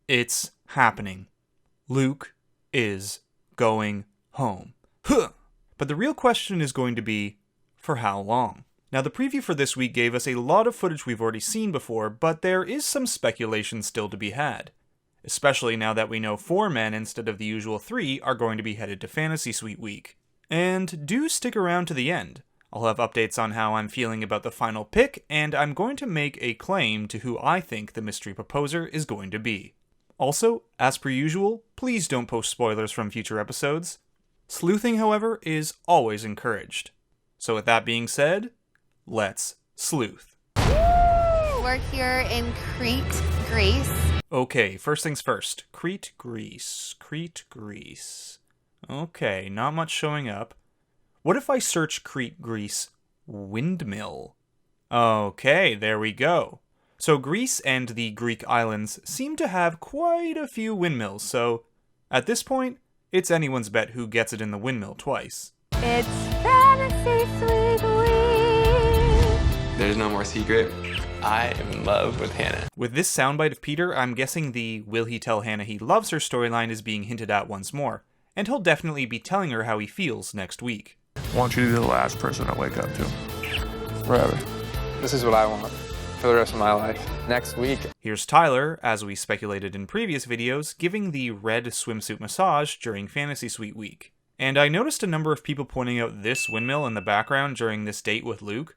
It's happening. Luke is going home. Huh! But the real question is going to be, for how long? Now, the preview for this week gave us a lot of footage we've already seen before, but there is some speculation still to be had. Especially now that we know 4 men instead of the usual 3 are going to be headed to Fantasy Suite Week. And do stick around to the end. I'll have updates on how I'm feeling about the final pick, and I'm going to make a claim to who I think the mystery proposer is going to be. Also, as per usual, please don't post spoilers from future episodes. Sleuthing, however, is always encouraged. So with that being said, let's sleuth. We're here in Crete, Greece. Okay, first things first. Crete, Greece. Okay, not much showing up. What if I search Crete, Greece, windmill? Okay, there we go. So Greece and the Greek islands seem to have quite a few windmills, so at this point, it's anyone's bet who gets it in the windmill twice. It's Fantasy Suite Week. There's no more secret. I am in love with Hannah. With this soundbite of Peter, I'm guessing the will he tell Hannah he loves her storyline is being hinted at once more, and he'll definitely be telling her how he feels next week. I want you to be the last person I wake up to. Forever. This is what I want for the rest of my life. Next week. Here's Tyler, as we speculated in previous videos, giving the red swimsuit massage during Fantasy Suite Week. And I noticed a number of people pointing out this windmill in the background during this date with Luke.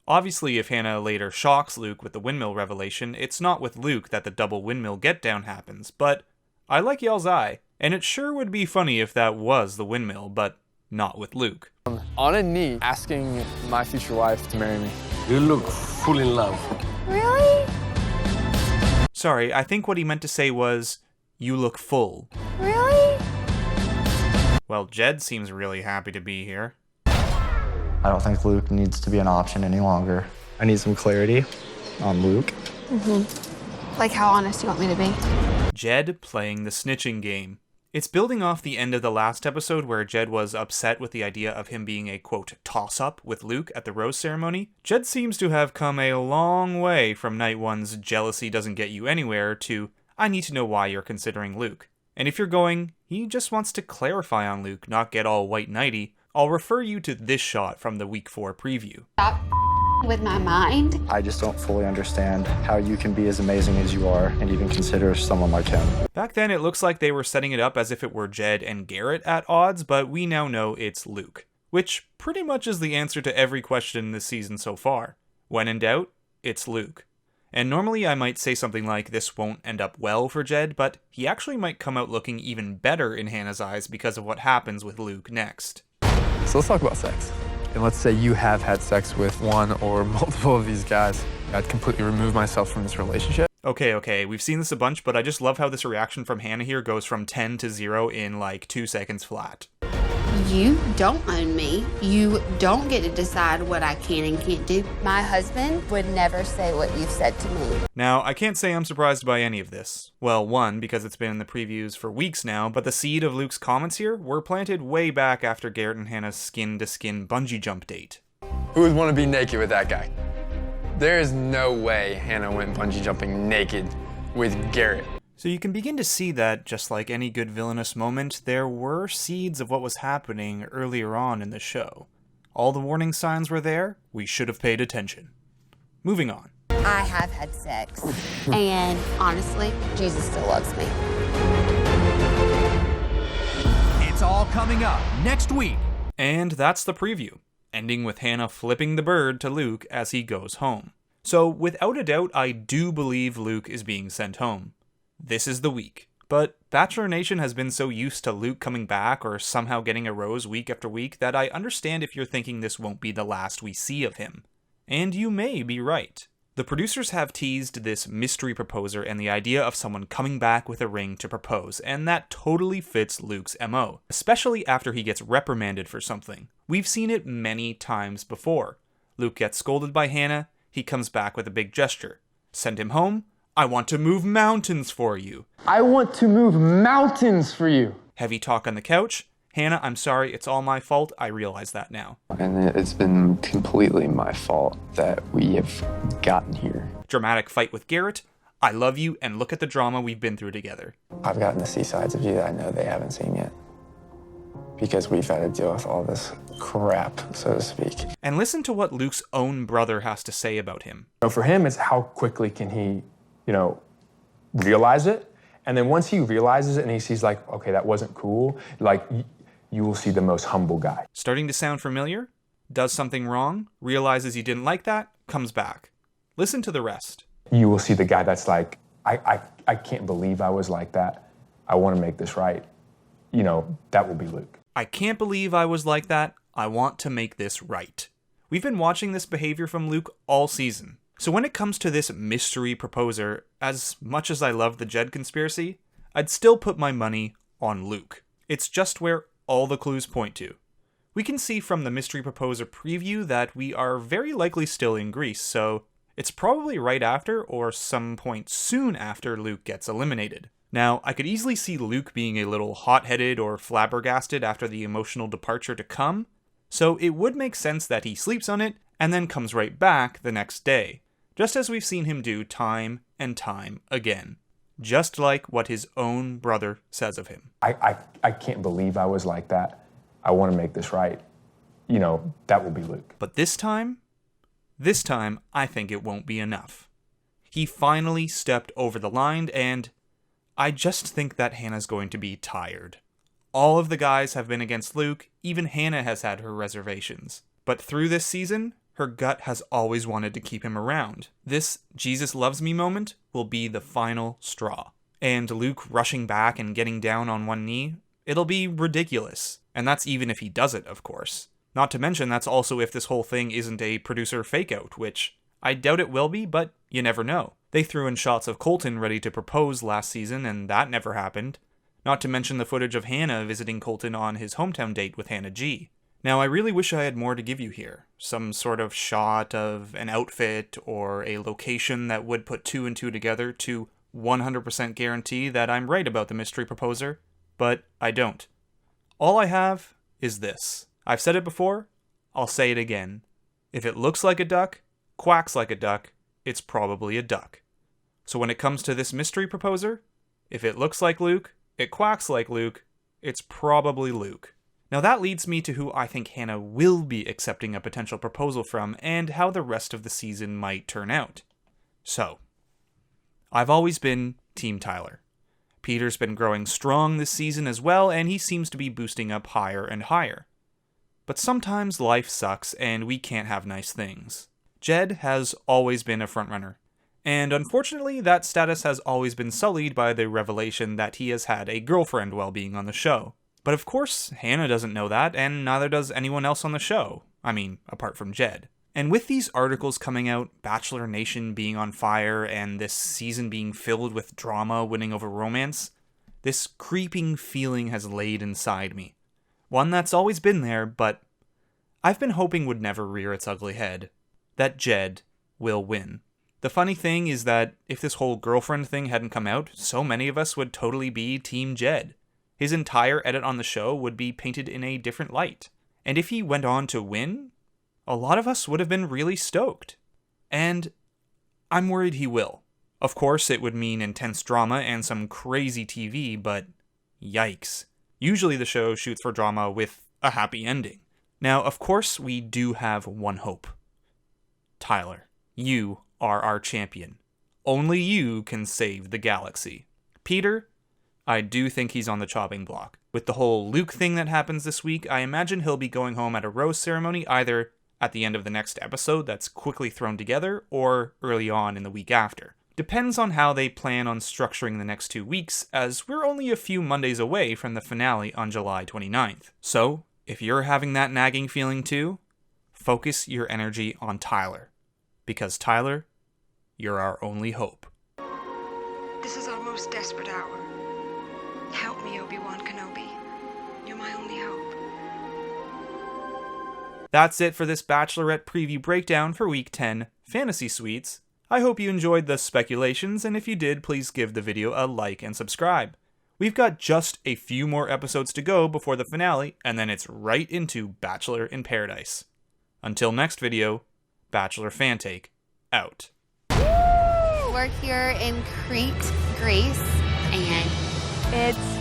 Obviously, if Hannah later shocks Luke with the windmill revelation, it's not with Luke that the double windmill get-down happens, but I like y'all's eye, and it sure would be funny if that was the windmill, but not with Luke. On a knee, asking my future wife to marry me. You look full in love. Really? Sorry, I think what he meant to say was, you look full. Really? Well, Jed seems really happy to be here. I don't think Luke needs to be an option any longer. I need some clarity on Luke. Like how honest you want me to be? Jed playing the snitching game. It's building off the end of the last episode where Jed was upset with the idea of him being a, quote, toss-up with Luke at the rose ceremony. Jed seems to have come a long way from night one's jealousy doesn't get you anywhere to, I need to know why you're considering Luke. And if you're going, he just wants to clarify on Luke, not get all white knighty, I'll refer you to this shot from the Week 4 preview. Stop with my mind. I just don't fully understand how you can be as amazing as you are and even consider someone like him. Back then, it looks like they were setting it up as if it were Jed and Garrett at odds, but we now know it's Luke. Which pretty much is the answer to every question this season so far. When in doubt, it's Luke. And normally I might say something like this won't end up well for Jed, but he actually might come out looking even better in Hannah's eyes because of what happens with Luke next. So let's talk about sex. And let's say you have had sex with one or multiple of these guys. I'd completely remove myself from this relationship. Okay, we've seen this a bunch, but I just love how this reaction from Hannah here goes from 10 to 0 in like 2 seconds flat. You don't own me. You don't get to decide what I can and can't do. My husband would never say what you've said to me. Now, I can't say I'm surprised by any of this. Well, one, because it's been in the previews for weeks now, but the seed of Luke's comments here were planted way back after Garrett and Hannah's skin-to-skin bungee jump date. Who would want to be naked with that guy? There is no way Hannah went bungee jumping naked with Garrett. So you can begin to see that, just like any good villainous moment, there were seeds of what was happening earlier on in the show. All the warning signs were there, we should have paid attention. Moving on. I have had sex. And honestly, Jesus still loves me. It's all coming up next week. And that's the preview, ending with Hannah flipping the bird to Luke as he goes home. So without a doubt, I do believe Luke is being sent home. This is the week. But Bachelor Nation has been so used to Luke coming back or somehow getting a rose week after week that I understand if you're thinking this won't be the last we see of him. And you may be right. The producers have teased this mystery proposer and the idea of someone coming back with a ring to propose, and that totally fits Luke's MO, especially after he gets reprimanded for something. We've seen it many times before. Luke gets scolded by Hannah, he comes back with a big gesture. Send him home? I want to move mountains for you. I want to move mountains for you. Heavy talk on the couch. Hannah, I'm sorry, it's all my fault. I realize that now. And it's been completely my fault that we have gotten here. Dramatic fight with Garrett. I love you, and look at the drama we've been through together. I've gotten to see sides of you that I know they haven't seen yet. Because we've had to deal with all this crap, so to speak. And listen to what Luke's own brother has to say about him. For him, it's how quickly can he, realize it? And then once he realizes it and he sees like, okay, that wasn't cool, like you will see the most humble guy. Starting to sound familiar? Does something wrong, realizes he didn't like that, comes back. Listen to the rest. You will see the guy that's like, I can't believe I was like that. I want to make this right. That will be Luke. I can't believe I was like that. I want to make this right. We've been watching this behavior from Luke all season. So when it comes to this mystery proposer, as much as I love the Jed conspiracy, I'd still put my money on Luke. It's just where all the clues point to. We can see from the mystery proposer preview that we are very likely still in Greece, so it's probably right after or some point soon after Luke gets eliminated. Now, I could easily see Luke being a little hot-headed or flabbergasted after the emotional departure to come, so it would make sense that he sleeps on it and then comes right back the next day, just as we've seen him do time and time again. Just like what his own brother says of him. I can't believe I was like that. I want to make this right. That will be Luke. But this time, I think it won't be enough. He finally stepped over the line, and I just think that Hannah's going to be tired. All of the guys have been against Luke, even Hannah has had her reservations. But through this season, her gut has always wanted to keep him around. This Jesus loves me moment will be the final straw. And Luke rushing back and getting down on one knee, it'll be ridiculous. And that's even if he does it, of course. Not to mention that's also if this whole thing isn't a producer fake-out, which I doubt it will be, but you never know. They threw in shots of Colton ready to propose last season, and that never happened. Not to mention the footage of Hannah visiting Colton on his hometown date with Hannah G. Now, I really wish I had more to give you here. Some sort of shot of an outfit or a location that would put two and two together to 100% guarantee that I'm right about the mystery proposer, but I don't. All I have is this. I've said it before, I'll say it again. If it looks like a duck, quacks like a duck, it's probably a duck. So when it comes to this mystery proposer, if it looks like Luke, it quacks like Luke, it's probably Luke. Now that leads me to who I think Hannah will be accepting a potential proposal from and how the rest of the season might turn out. So, I've always been Team Tyler. Peter's been growing strong this season as well, and he seems to be boosting up higher and higher. But sometimes life sucks and we can't have nice things. Jed has always been a frontrunner, and unfortunately that status has always been sullied by the revelation that he has had a girlfriend while being on the show. But of course, Hannah doesn't know that, and neither does anyone else on the show. I mean, apart from Jed. And with these articles coming out, Bachelor Nation being on fire, and this season being filled with drama winning over romance, this creeping feeling has laid inside me. One that's always been there, but I've been hoping would never rear its ugly head. That Jed will win. The funny thing is that if this whole girlfriend thing hadn't come out, so many of us would totally be Team Jed. His entire edit on the show would be painted in a different light. And if he went on to win, a lot of us would have been really stoked. And I'm worried he will. Of course, it would mean intense drama and some crazy TV, but yikes. Usually the show shoots for drama with a happy ending. Now, of course, we do have one hope. Tyler, you are our champion. Only you can save the galaxy. Peter, I do think he's on the chopping block. With the whole Luke thing that happens this week, I imagine he'll be going home at a rose ceremony either at the end of the next episode that's quickly thrown together or early on in the week after. Depends on how they plan on structuring the next 2 weeks, as we're only a few Mondays away from the finale on July 29th. So, if you're having that nagging feeling too, focus your energy on Tyler. Because Tyler, you're our only hope. This is our most desperate hour. Help me, Obi-Wan Kenobi. You're my only hope. That's it for this Bachelorette preview breakdown for Week 10, Fantasy Suites. I hope you enjoyed the speculations, and if you did, please give the video a like and subscribe. We've got just a few more episodes to go before the finale, and then it's right into Bachelor in Paradise. Until next video, Bachelor Fantake, out. we're here in Crete, Greece, and it's